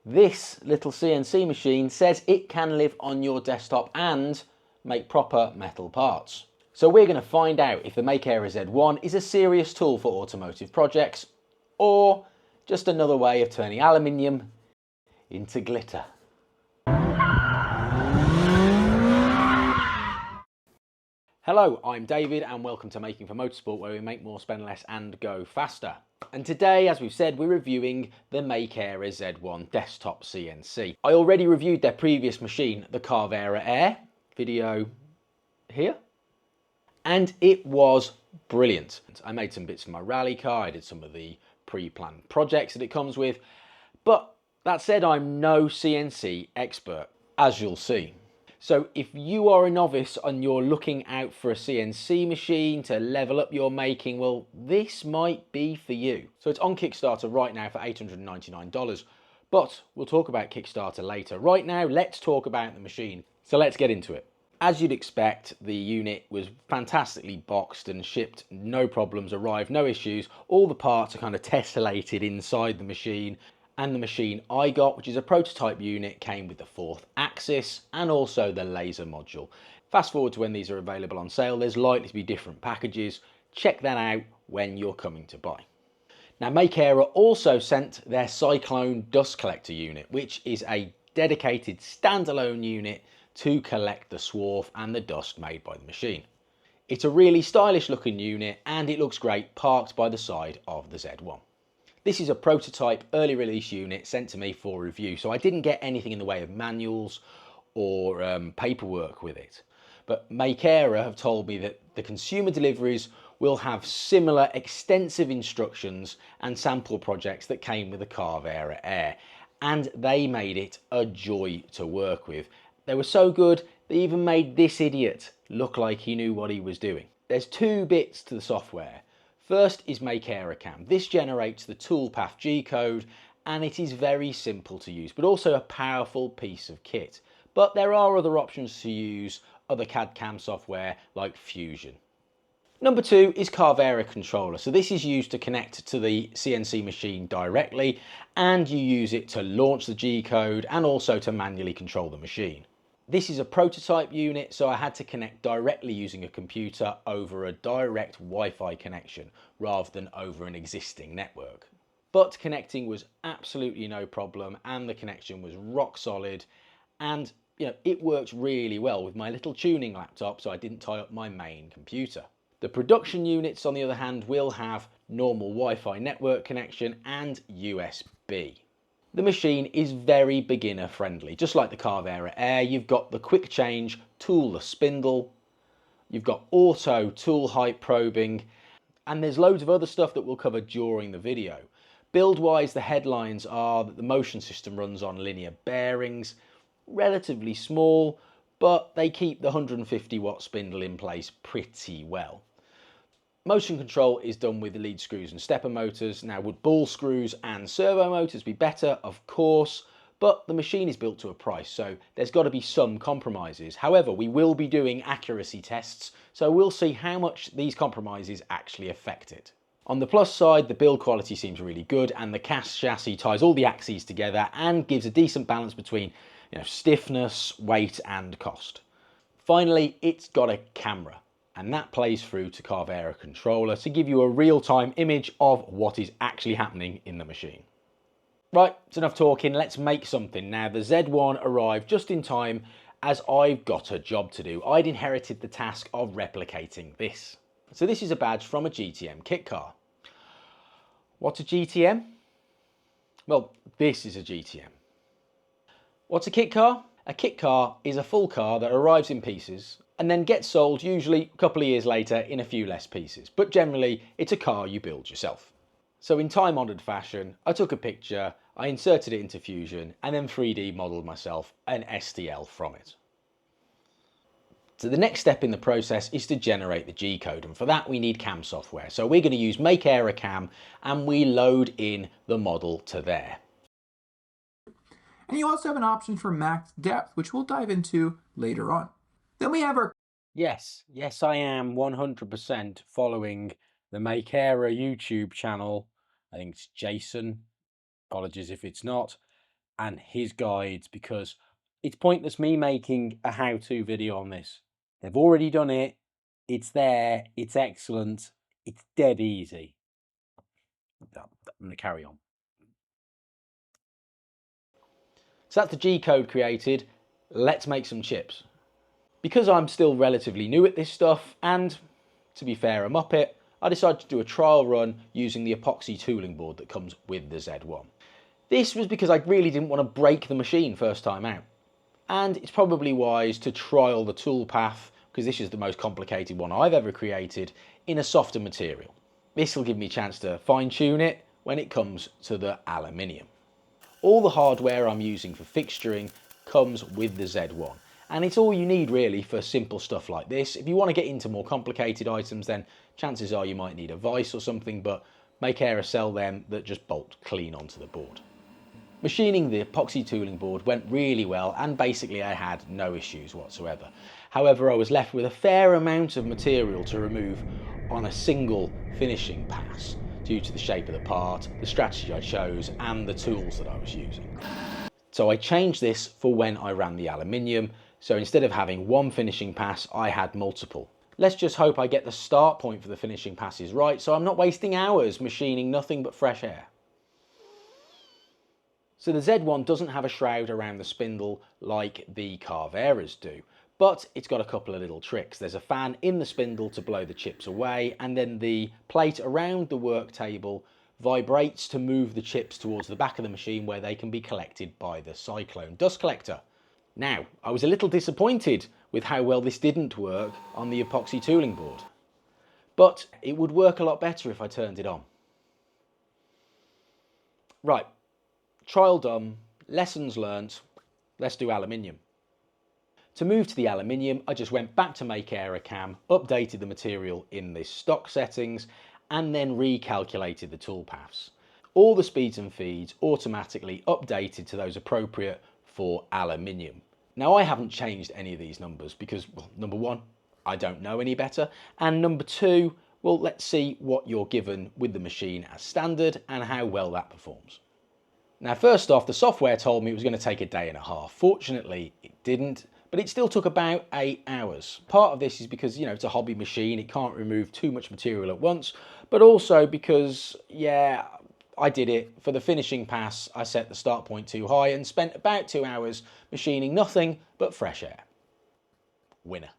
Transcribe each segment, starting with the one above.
This little CNC machine says it can live on your desktop and make proper metal parts. So we're going to find out if the Makera Z1 is a serious tool for automotive projects or just another way of turning aluminium into glitter. Hello, I'm David and welcome to Making for Motorsport, where we make more, spend less and go faster. And today, as we've said, we're reviewing the Makera Z1 desktop CNC. I already reviewed their previous machine, the Carvera Air, video here, and it was brilliant. I made some bits of my rally car, I did some of the pre-planned projects that it comes with, but that said, I'm no CNC expert, as you'll see. So if you are a novice and you're looking out for a CNC machine to level up your making, well, this might be for you. So it's on Kickstarter right now for $899, but we'll talk about Kickstarter later. Right now, let's talk about the machine. So let's get into it. As you'd expect, the unit was fantastically boxed and shipped, no problems, arrived, no issues. All the parts are kind of tessellated inside the machine. And the machine I got, which is a prototype unit, came with the 4th axis and also the laser module. Fast forward to when these are available on sale, there's likely to be different packages. Check that out when you're coming to buy. Now, Makera also sent their Cyclone dust collector unit, which is a dedicated standalone unit to collect the swarf and the dust made by the machine. It's a really stylish looking unit and it looks great parked by the side of the Z1. This is a prototype early release unit sent to me for review, so I didn't get anything in the way of manuals or paperwork with it. But Makera have told me that the consumer deliveries will have similar extensive instructions and sample projects that came with the Carvera Air, and they made it a joy to work with. They were so good, they even made this idiot look like he knew what he was doing. There's 2 bits to the software. First is Makera Cam. This generates the toolpath G-code and it is very simple to use, but also a powerful piece of kit. But there are other options to use other CAD/CAM software like Fusion. Number 2 is Carvera Controller. So this is used to connect to the CNC machine directly, and you use it to launch the G-code and also to manually control the machine. This is a prototype unit, so I had to connect directly using a computer over a direct Wi-Fi connection rather than over an existing network. But connecting was absolutely no problem and the connection was rock solid, and it worked really well with my little tuning laptop, so I didn't tie up my main computer. The production units, on the other hand, will have normal Wi-Fi network connection and USB. The machine is very beginner friendly. Just like the Carvera Air, you've got the quick change toolless spindle, you've got auto tool height probing, and there's loads of other stuff that we'll cover during the video. Build wise, the headlines are that the motion system runs on linear bearings, relatively small, but they keep the 150 watt spindle in place pretty well. Motion control is done with lead screws and stepper motors. Now, would ball screws and servo motors be better? Of course, but the machine is built to a price, so there's got to be some compromises. However, we will be doing accuracy tests, so we'll see how much these compromises actually affect it. On the plus side, the build quality seems really good, and the cast chassis ties all the axes together and gives a decent balance between stiffness, weight and cost. Finally, it's got a camera, and that plays through to Carvera Controller to give you a real-time image of what is actually happening in the machine. Right, it's enough talking, let's make something. Now, the Z1 arrived just in time as I've got a job to do. I'd inherited the task of replicating this. So this is a badge from a GTM kit car. What's a GTM? Well, this is a GTM. What's a kit car? A kit car is a full car that arrives in pieces and then gets sold usually a couple of years later in a few less pieces. But generally, it's a car you build yourself. So in time-honoured fashion, I took a picture, I inserted it into Fusion, and then 3D modelled myself an STL from it. So the next step in the process is to generate the G-code, and for that we need CAM software. So we're going to use Makera Cam, and we load in the model to there. And you also have an option for max depth, which we'll dive into later on. Then we have our... Yes, I am 100% following the Makera YouTube channel. I think it's Jason. Apologies if it's not. and his guides, because it's pointless me making a how-to video on this. They've already done it. It's there. It's excellent. It's dead easy. I'm going to carry on. So that's the G code created. Let's make some chips. Because I'm still relatively new at this stuff, and to be fair, a muppet, I decided to do a trial run using the epoxy tooling board that comes with the Z1. This was because I really didn't want to break the machine first time out. And it's probably wise to trial the tool path, because this is the most complicated one I've ever created, in a softer material. This will give me a chance to fine tune it when it comes to the aluminium. All the hardware I'm using for fixturing comes with the Z1. And it's all you need really for simple stuff like this. If you want to get into more complicated items, then chances are you might need a vise or something, but Makera sell them that just bolt clean onto the board. Machining the epoxy tooling board went really well, and basically I had no issues whatsoever. However, I was left with a fair amount of material to remove on a single finishing pass due to the shape of the part, the strategy I chose, and the tools that I was using. So I changed this for when I ran the aluminium. So instead of having one finishing pass, I had multiple. Let's just hope I get the start point for the finishing passes right, so I'm not wasting hours machining nothing but fresh air. So the Z1 doesn't have a shroud around the spindle like the Carveras do, but it's got a couple of little tricks. There's a fan in the spindle to blow the chips away, and then the plate around the work table vibrates to move the chips towards the back of the machine where they can be collected by the cyclone dust collector. Now, I was a little disappointed with how well this didn't work on the epoxy tooling board, but it would work a lot better if I turned it on. Right, trial done, lessons learnt, let's do aluminium. To move to the aluminium, I just went back to Makera Cam, updated the material in the stock settings, and then recalculated the tool paths. All the speeds and feeds automatically updated to those appropriate for aluminium. Now I haven't changed any of these numbers because, well, number one, I don't know any better, and number two, well, let's see what you're given with the machine as standard and how well that performs. Now first off, the software told me it was going to take a day and a half. Fortunately, it didn't, but it still took about 8 hours. Part of this is because, you know, it's a hobby machine, it can't remove too much material at once, but also because, yeah, I did it. For the finishing pass, I set the start point too high and spent about 2 hours machining nothing but fresh air. Winner.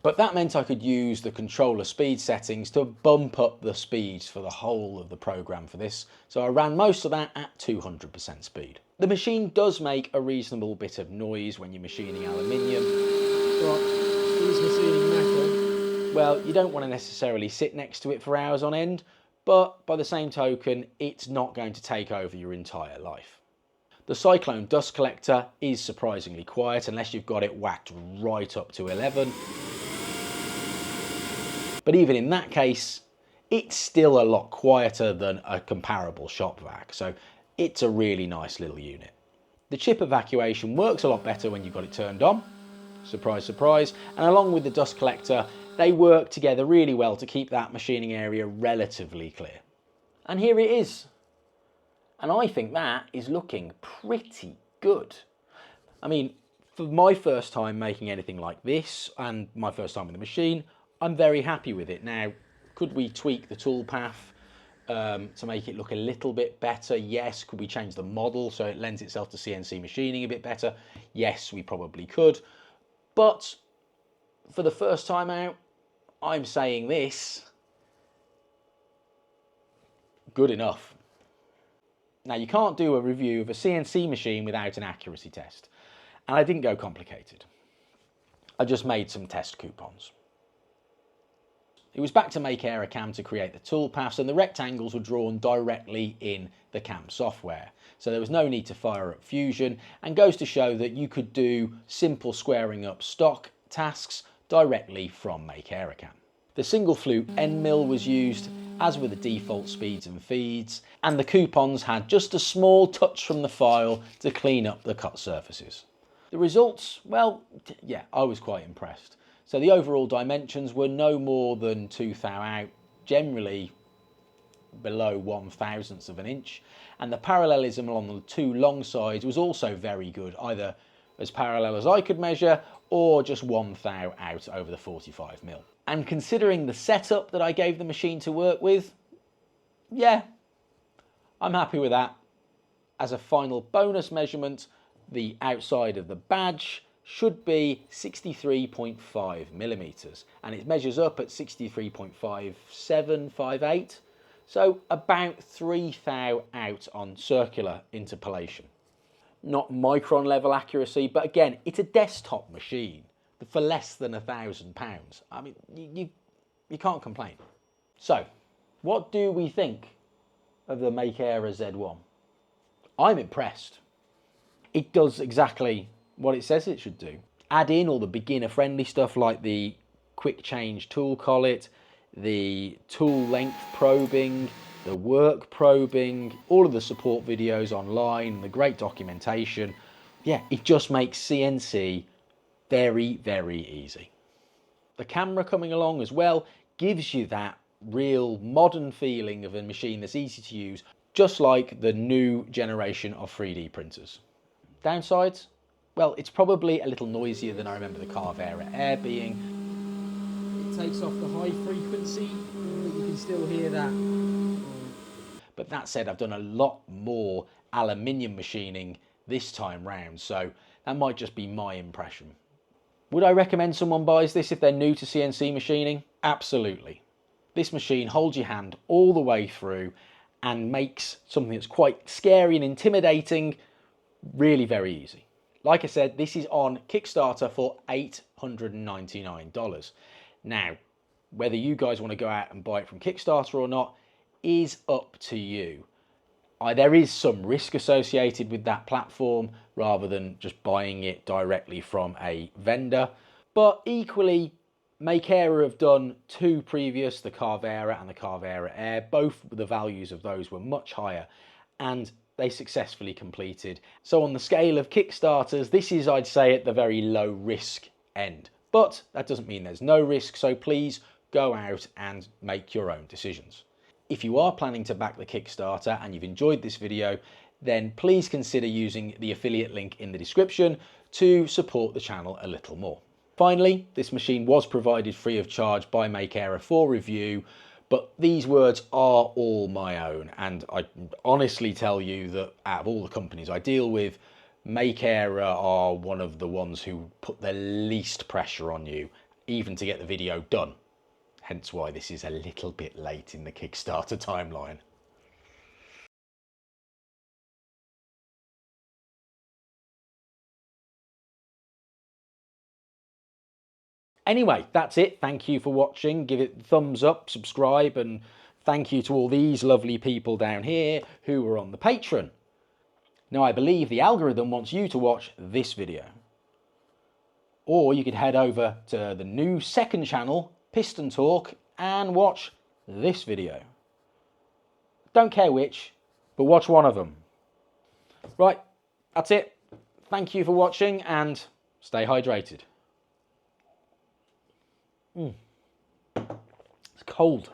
But that meant I could use the controller speed settings to bump up the speeds for the whole of the program for this, so I ran most of that at 200% speed. The machine does make a reasonable bit of noise when you're machining aluminium. What? Who's machining metal? Well, you don't want to necessarily sit next to it for hours on end, but by the same token, it's not going to take over your entire life. The cyclone dust collector is surprisingly quiet unless you've got it whacked right up to 11. But even in that case, it's still a lot quieter than a comparable shop vac, so it's a really nice little unit. The chip evacuation works a lot better when you've got it turned on, surprise, surprise, and along with the dust collector, they work together really well to keep that machining area relatively clear. And here it is. And I think that is looking pretty good. I mean, for my first time making anything like this, and my first time with the machine, I'm very happy with it. Now, could we tweak the tool path to make it look a little bit better? Yes. Could we change the model so it lends itself to CNC machining a bit better? Yes, we probably could. But for the first time out, I'm saying this, good enough. Now, you can't do a review of a CNC machine without an accuracy test. And I didn't go complicated. I just made some test coupons. It was back to Makera Cam to create the tool paths, and the rectangles were drawn directly in the CAM software. So there was no need to fire up Fusion, and goes to show that you could do simple squaring up stock tasks directly from Makera Cam. The single flute end mill was used, as were the default speeds and feeds, and the coupons had just a small touch from the file to clean up the cut surfaces. The results, well, yeah, I was quite impressed. So the overall dimensions were no more than 2 thou out, generally below 1/1000th of an inch, and the parallelism along the two long sides was also very good, either as parallel as I could measure or just 1 thou out over the 45mm. And considering the setup that I gave the machine to work with, yeah, I'm happy with that. As a final bonus measurement, the outside of the badge should be 63.5mm, and it measures up at 63.5758, so about 3 thou out on circular interpolation. Not micron level accuracy, but again, it's a desktop machine for less than £1,000. I mean, you can't complain. So, what do we think of the Makera Z1? I'm impressed. It does exactly what it says it should do. Add in all the beginner friendly stuff like the quick change tool collet, the tool length probing, the work probing, all of the support videos online, the great documentation. Yeah, it just makes CNC very, very easy. The camera coming along as well gives you that real modern feeling of a machine that's easy to use, just like the new generation of 3D printers. Downsides? Well, it's probably a little noisier than I remember the Carvera Air being. It takes off the high frequency, but you can still hear that. But that said, I've done a lot more aluminium machining this time round, so that might just be my impression. Would I recommend someone buys this if they're new to CNC machining? Absolutely. This machine holds your hand all the way through and makes something that's quite scary and intimidating really very easy. Like I said, this is on Kickstarter for $899. Now, whether you guys want to go out and buy it from Kickstarter or not is up to you. There is some risk associated with that platform rather than just buying it directly from a vendor. But equally, Makera have done two previous, the Carvera and the Carvera Air. Both the values of those were much higher and they successfully completed. So on the scale of Kickstarters, this is, I'd say, at the very low risk end. But that doesn't mean there's no risk, so please go out and make your own decisions. If you are planning to back the Kickstarter and you've enjoyed this video, then please consider using the affiliate link in the description to support the channel a little more. Finally, this machine was provided free of charge by Makera for review, but these words are all my own, and I honestly tell you that out of all the companies I deal with, Makera are one of the ones who put the least pressure on you, even to get the video done. Hence why this is a little bit late in the Kickstarter timeline. Anyway, that's it. Thank you for watching. Give it a thumbs up, subscribe, and thank you to all these lovely people down here who are on the Patreon. Now, I believe the algorithm wants you to watch this video. Or you could head over to the new second channel, Piston Talk, and watch this video. Don't care which, but watch one of them. Right, that's it. Thank you for watching and stay hydrated. It's cold.